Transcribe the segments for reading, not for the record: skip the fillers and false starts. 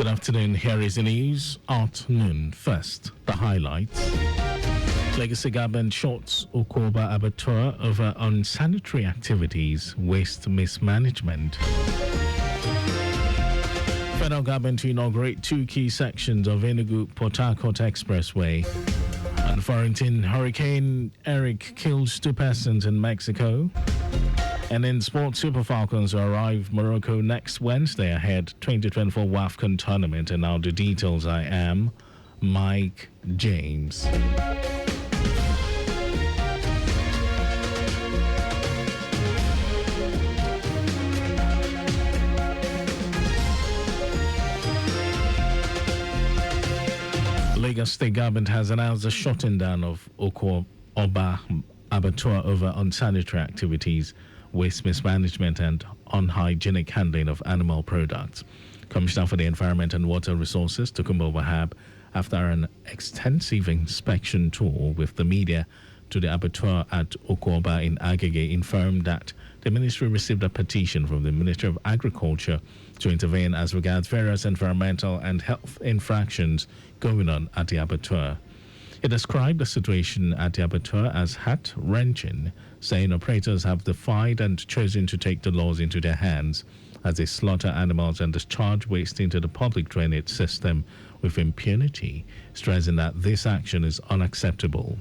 Good afternoon. Here is the news at noon. First, the highlights. Legacy government shorts Okoba Abattoir over unsanitary activities, waste mismanagement. Federal government to inaugurate two key sections of Enugu-Port Harcourt Expressway. Unforeseen Hurricane Eric kills 2 persons in Mexico. And in sports, Super Falcons will arrive Morocco next Wednesday ahead 2024 WAFCON tournament. And now the details. I am Mike James. Lagos State government has announced the shutting down of Okoba Abattoir over unsanitary activities, waste mismanagement and unhygienic handling of animal products. Commissioner for the Environment and Water Resources, Tokunbo Wahab, after an extensive inspection tour with the media to the abattoir at Okoba in Agege, informed that the ministry received a petition from the Ministry of Agriculture to intervene as regards various environmental and health infractions going on at the abattoir. It described the situation at the abattoir as heart-wrenching, saying operators have defied and chosen to take the laws into their hands as they slaughter animals and discharge waste into the public drainage system with impunity, stressing that this action is unacceptable.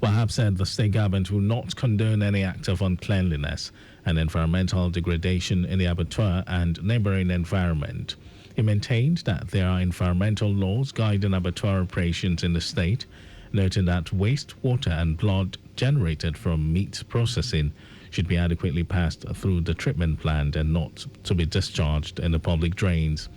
Wahab said the state government will not condone any act of uncleanliness and environmental degradation in the abattoir and neighboring environment. He maintained that there are environmental laws guiding abattoir operations in the state, noting that wastewater and blood generated from meat processing should be adequately passed through the treatment plant and not to be discharged in the public drains.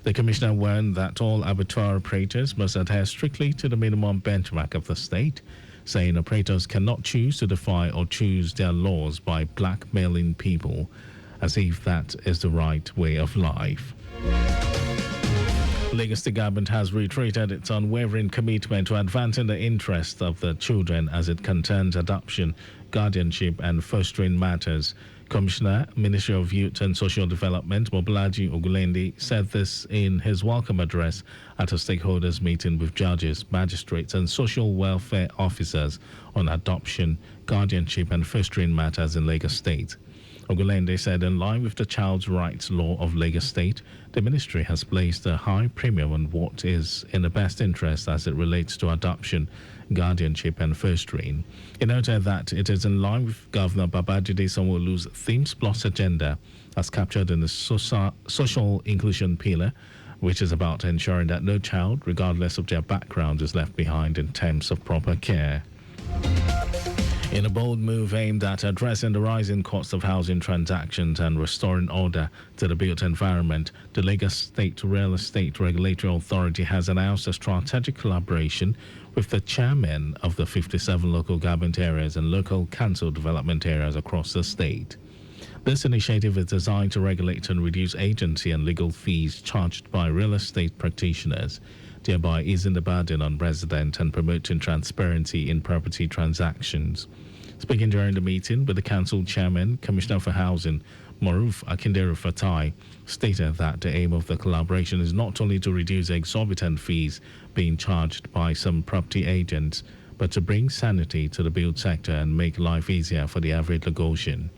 The commissioner warned that all abattoir operators must adhere strictly to the minimum benchmark of the state, saying operators cannot choose to defy or choose their laws by blackmailing people as if that is the right way of life. Lagos State government has reiterated its unwavering commitment to advancing the interests of the children as it concerns adoption, guardianship and fostering matters. Commissioner, Ministry of Youth and Social Development, Mobolaji Ogulende, said this in his welcome address at a stakeholders meeting with judges, magistrates and social welfare officers on adoption, guardianship and fostering matters in Lagos State. Ogulende said in line with the Child's Rights Law of Lagos State, the ministry has placed a high premium on what is in the best interest as it relates to adoption, guardianship and fostering. He noted that it is in line with Governor Babajide Sanwo-Olu's Themes Plus agenda as captured in the social inclusion pillar, which is about ensuring that no child, regardless of their background, is left behind in terms of proper care. In a bold move aimed at addressing the rising cost of housing transactions and restoring order to the built environment, the Lagos State Real Estate Regulatory Authority has announced a strategic collaboration with the chairmen of the 57 local government areas and local council development areas across the state. This initiative is designed to regulate and reduce agency and legal fees charged by real estate practitioners, thereby easing the burden on residents and promoting transparency in property transactions. Speaking during the meeting with the council chairman, Commissioner for Housing, Maruf Akinderu Fatai, stated that the aim of the collaboration is not only to reduce exorbitant fees being charged by some property agents, but to bring sanity to the build sector and make life easier for the average Lagosian.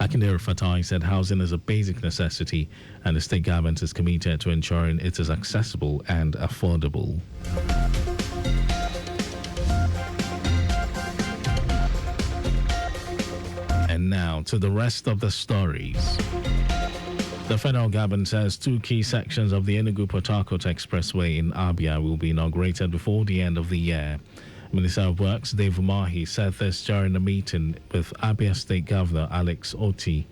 Akinderu Fatai said housing is a basic necessity and the state government is committed to ensuring it is accessible and affordable. And now to the rest of the stories. The federal government says two key sections of the Enugu-Port Harcourt Expressway in Abia will be inaugurated before the end of the year. Minister of Works Dave Umahi said this during a meeting with Abia State Governor Alex Oti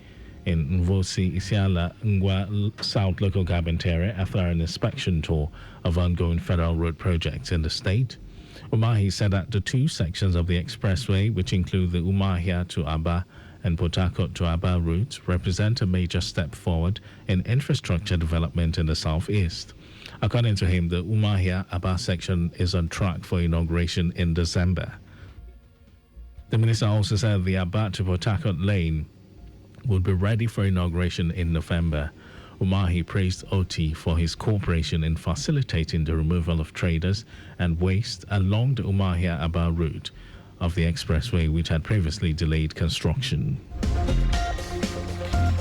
in Nvosi Isiala Ngwa South local government area after an inspection tour of ongoing federal road projects in the state. Umahi said that the two sections of the expressway, which include the Umahia to Aba and Port Harcourt to Aba routes, represent a major step forward in infrastructure development in the southeast. According to him, the Umahia-Aba section is on track for inauguration in December. The minister also said the Aba to Port Harcourt lane would be ready for inauguration in November. Umahi praised OT for his cooperation in facilitating the removal of traders and waste along the Umahia-Aba route of the expressway, which had previously delayed construction.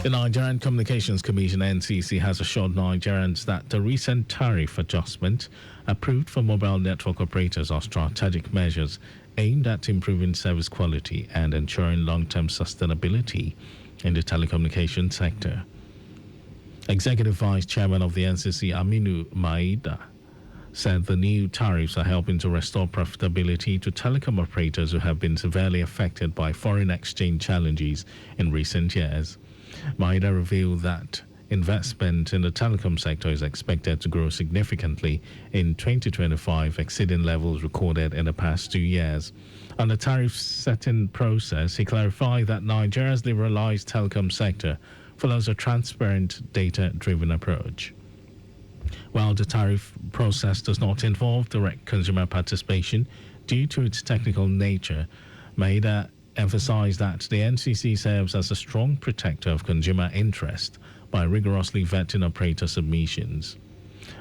The Nigerian Communications Commission (NCC) has assured Nigerians that the recent tariff adjustment approved for mobile network operators are strategic measures aimed at improving service quality and ensuring long-term sustainability in the telecommunications sector. Executive Vice Chairman of the NCC, Aminu Maida, said the new tariffs are helping to restore profitability to telecom operators who have been severely affected by foreign exchange challenges in recent years. Maida revealed that investment in the telecom sector is expected to grow significantly in 2025, exceeding levels recorded in the past 2 years. On the tariff setting process, he clarified that Nigeria's liberalized telecom sector follows a transparent, data-driven approach. While the tariff process does not involve direct consumer participation due to its technical nature, Maida emphasized that the NCC serves as a strong protector of consumer interest by rigorously vetting operator submissions.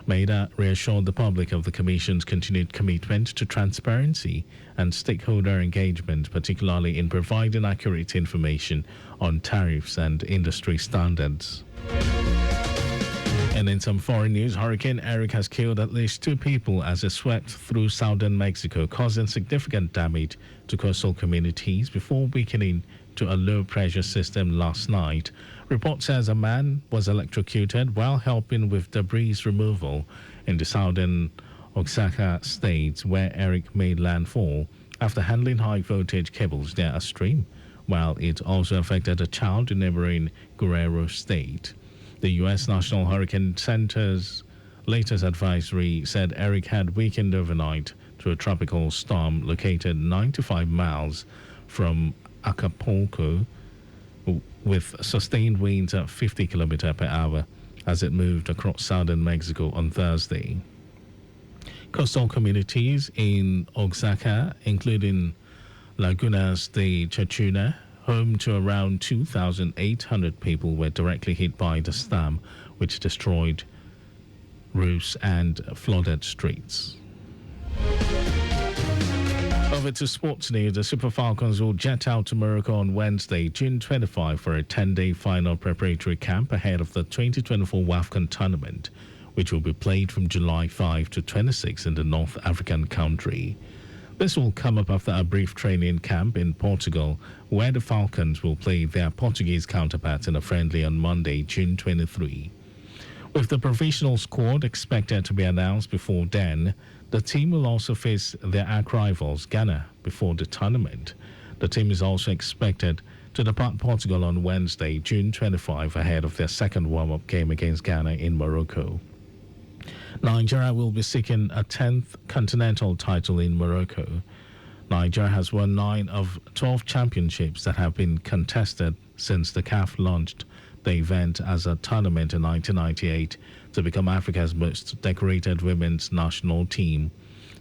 Maida reassured the public of the Commission's continued commitment to transparency and stakeholder engagement, particularly in providing accurate information on tariffs and industry standards. And in some foreign news, Hurricane Eric has killed at least 2 people as it swept through southern Mexico, causing significant damage to coastal communities before weakening to a low-pressure system last night. Report says a man was electrocuted while helping with debris removal in the southern Oaxaca state, where Eric made landfall after handling high-voltage cables near a stream, while it also affected a child in neighboring Guerrero state. The U.S. National Hurricane Center's latest advisory said Eric had weakened overnight to a tropical storm located 95 miles from Acapulco, with sustained winds at 50 km per hour as it moved across southern Mexico on Thursday. Coastal communities in Oaxaca, including Lagunas de Chachuna, home to around 2,800 people, were directly hit by the storm, which destroyed roofs and flooded streets. Over to sports news. The Super Falcons will jet out to Morocco on Wednesday, June 25, for a 10-day final preparatory camp ahead of the 2024 WAFCON tournament, which will be played from July 5 to 26 in the North African country. This will come up after a brief training camp in Portugal, where the Falcons will play their Portuguese counterparts in a friendly on Monday, June 23. With the provisional squad expected to be announced before then, the team will also face their arch-rivals, Ghana, before the tournament. The team is also expected to depart Portugal on Wednesday, June 25, ahead of their second warm-up game against Ghana in Morocco. Nigeria will be seeking a 10th continental title in Morocco. Nigeria has won 9 of 12 championships that have been contested since the CAF launched the event as a tournament in 1998 to become Africa's most decorated women's national team.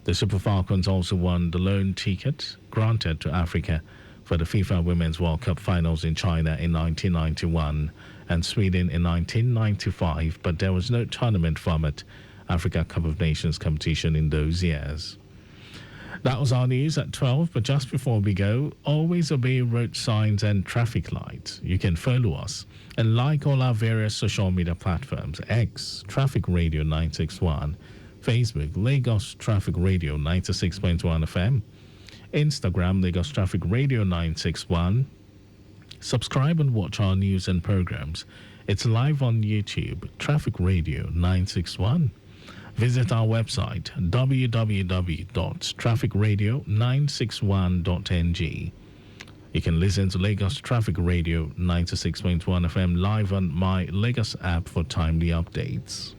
The Super Falcons also won the lone ticket granted to Africa for the FIFA Women's World Cup finals in China in 1991 and Sweden in 1995, but there was no tournament format Africa Cup of Nations competition in those years. That was our news at 12, but just before we go, always obey road signs and traffic lights. You can follow us and like all our various social media platforms: X, Traffic Radio 961, Facebook, Lagos Traffic Radio 96.1 FM, Instagram, Lagos Traffic Radio 961. Subscribe and watch our news and programs. It's live on YouTube, Traffic Radio 961. Visit our website, www.trafficradio961.ng. You can listen to Lagos Traffic Radio 96.1 FM live on my Lagos app for timely updates.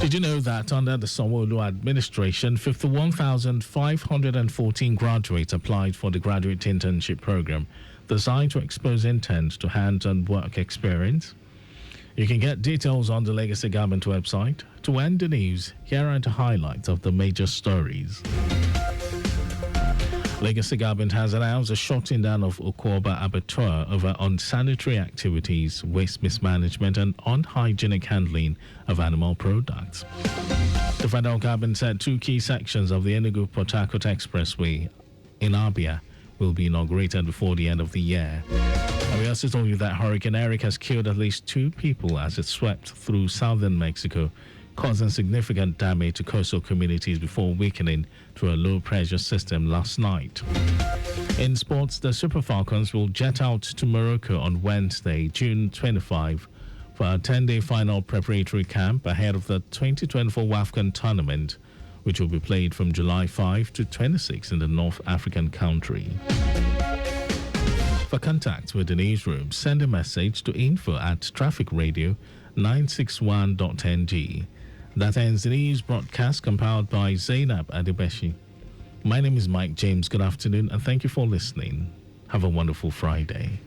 Did you know that under the Sanwo-Olu administration, 51,514 graduates applied for the graduate internship program designed to expose intent to hands-on work experience? You can get details on the Legacy Government website. To end the news, here are the highlights of the major stories. Lagos State Government has announced a shutting down of Okoba Abattoir over unsanitary activities, waste mismanagement, and unhygienic handling of animal products. The federal government said 2 key sections of the Enugu-Port Harcourt Expressway in Abia will be inaugurated before the end of the year. And we also told you that Hurricane Eric has killed at least 2 people as it swept through southern Mexico, causing significant damage to coastal communities before weakening through a low-pressure system last night. In sports, the Super Falcons will jet out to Morocco on Wednesday, June 25, for a 10-day final preparatory camp ahead of the 2024 WAFCON tournament, which will be played from July 5 to 26 in the North African country. For contact with the newsroom, send a message to info@trafficradio961.ng. That ends the news broadcast compiled by Zainab Adebeshi. My name is Mike James. Good afternoon and thank you for listening. Have a wonderful Friday.